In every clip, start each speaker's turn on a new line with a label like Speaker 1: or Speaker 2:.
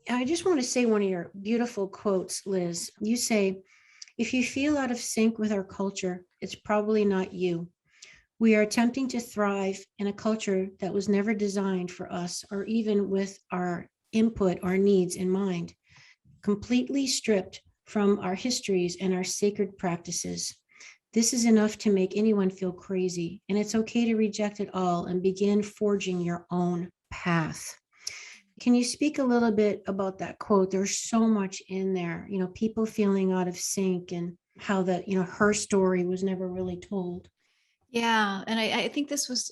Speaker 1: I just want to say one of your beautiful quotes, Liz. You say, if you feel out of sync with our culture, it's probably not you. We are attempting to thrive in a culture that was never designed for us or even with our input or needs in mind, completely stripped from our histories and our sacred practices. This is enough to make anyone feel crazy, and it's okay to reject it all and begin forging your own path. Can you speak a little bit about that quote? There's so much in there, people feeling out of sync and how that, her story was never really told.
Speaker 2: Yeah. And I think this was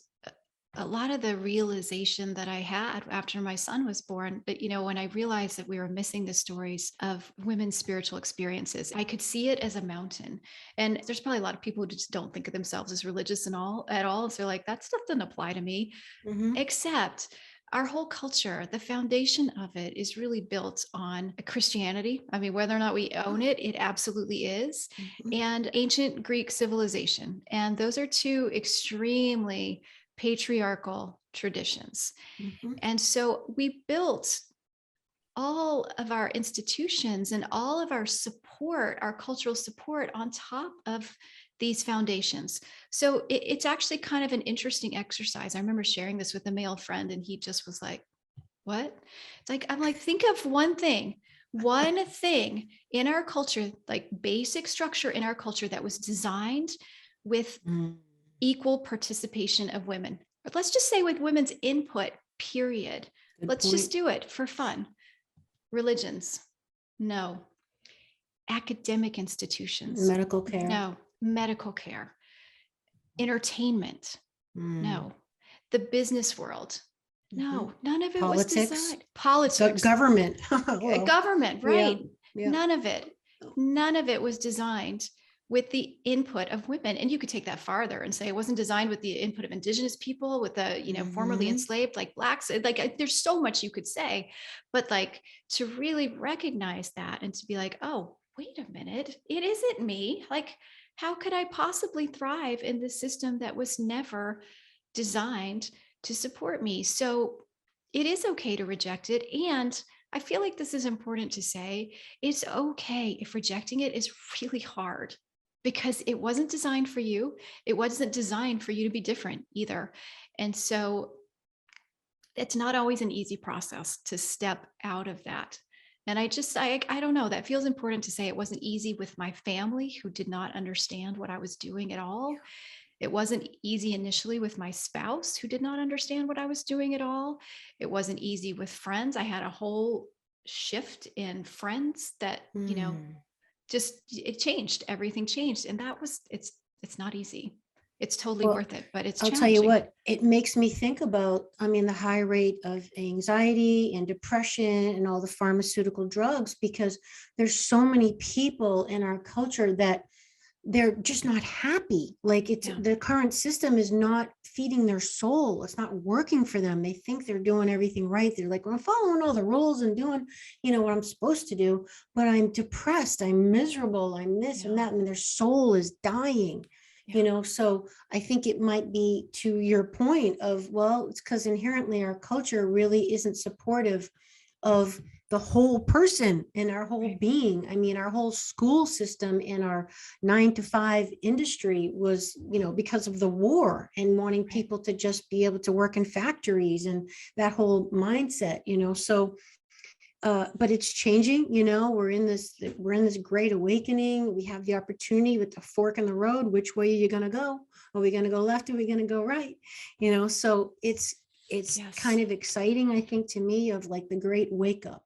Speaker 2: a lot of the realization that I had after my son was born. But, when I realized that we were missing the stories of women's spiritual experiences, I could see it as a mountain. And there's probably a lot of people who just don't think of themselves as religious and all at all. So they're like, that stuff doesn't apply to me,
Speaker 1: Mm-hmm.
Speaker 2: except our whole culture, the foundation of it is really built on Christianity. I mean, whether or not we own it, it absolutely is.
Speaker 1: Mm-hmm.
Speaker 2: And ancient Greek civilization. And those are two extremely patriarchal traditions.
Speaker 1: Mm-hmm.
Speaker 2: And so we built all of our institutions and all of our support, our cultural support on top of these foundations. So it's actually kind of an interesting exercise. I remember sharing this with a male friend and he just was like, what? It's like, I'm like, think of one thing in our culture, like basic structure in our culture that was designed with
Speaker 1: Mm.
Speaker 2: equal participation of women. But let's just say with women's input, period.
Speaker 1: Good
Speaker 2: Let's just
Speaker 1: point.
Speaker 2: do it for fun. Religions, no. Academic institutions,
Speaker 1: Medical care.
Speaker 2: no. Medical care, entertainment,
Speaker 1: Mm.
Speaker 2: no. The business world,
Speaker 1: Mm-hmm.
Speaker 2: no. None of it was
Speaker 1: Politics.
Speaker 2: designed. Politics,
Speaker 1: Government. Hello.
Speaker 2: government,
Speaker 1: Yeah.
Speaker 2: right?
Speaker 1: Yeah.
Speaker 2: None of it. None of it was designed with the input of women. And you could take that farther and say it wasn't designed with the input of indigenous people, with the, formerly
Speaker 1: Mm-hmm.
Speaker 2: enslaved, like blacks. Like there's so much you could say, but like to really recognize that and to be like, oh, wait a minute, it isn't me. Like, how could I possibly thrive in this system that was never designed to support me? So it is okay to reject it. And I feel like this is important to say. It's okay if rejecting it is really hard because it wasn't designed for you. It wasn't designed for you to be different either. And so it's not always an easy process to step out of that. And I don't know, that feels important to say. It wasn't easy with my family who did not understand what I was doing at all. It wasn't easy initially with my spouse who did not understand what I was doing at all. It wasn't easy with friends. I had a whole shift in friends that,
Speaker 1: Mm.
Speaker 2: just it changed. Everything changed. And it's not easy. It's totally
Speaker 1: Well,
Speaker 2: worth it, but it's
Speaker 1: I'll tell you
Speaker 2: challenging.
Speaker 1: what, it makes me think about, the high rate of anxiety and depression and all the pharmaceutical drugs, because there's so many people in our culture that they're just not happy. Like
Speaker 2: Yeah.
Speaker 1: the current system is not feeding their soul. It's not working for them. They think they're doing everything right. They're like, well, I'm following all the rules and doing, what I'm supposed to do, but I'm depressed. I'm miserable. I'm this and
Speaker 2: Yeah.
Speaker 1: that. And their soul is dying.
Speaker 2: Yeah.
Speaker 1: So I think it might be to your point of, well, it's because inherently our culture really isn't supportive of the whole person and our whole
Speaker 2: Right.
Speaker 1: being. Our whole school system and our 9 to 5 industry was, because of the war and wanting
Speaker 2: Right.
Speaker 1: people to just be able to work in factories and that whole mindset. So but it's changing. We're in this great awakening. We have the opportunity with the fork in the road. Which way are you going to go? Are we going to go left? Are we going to go right? So it's kind
Speaker 2: Yes.
Speaker 1: of exciting, I think, to me, of like the great wake up.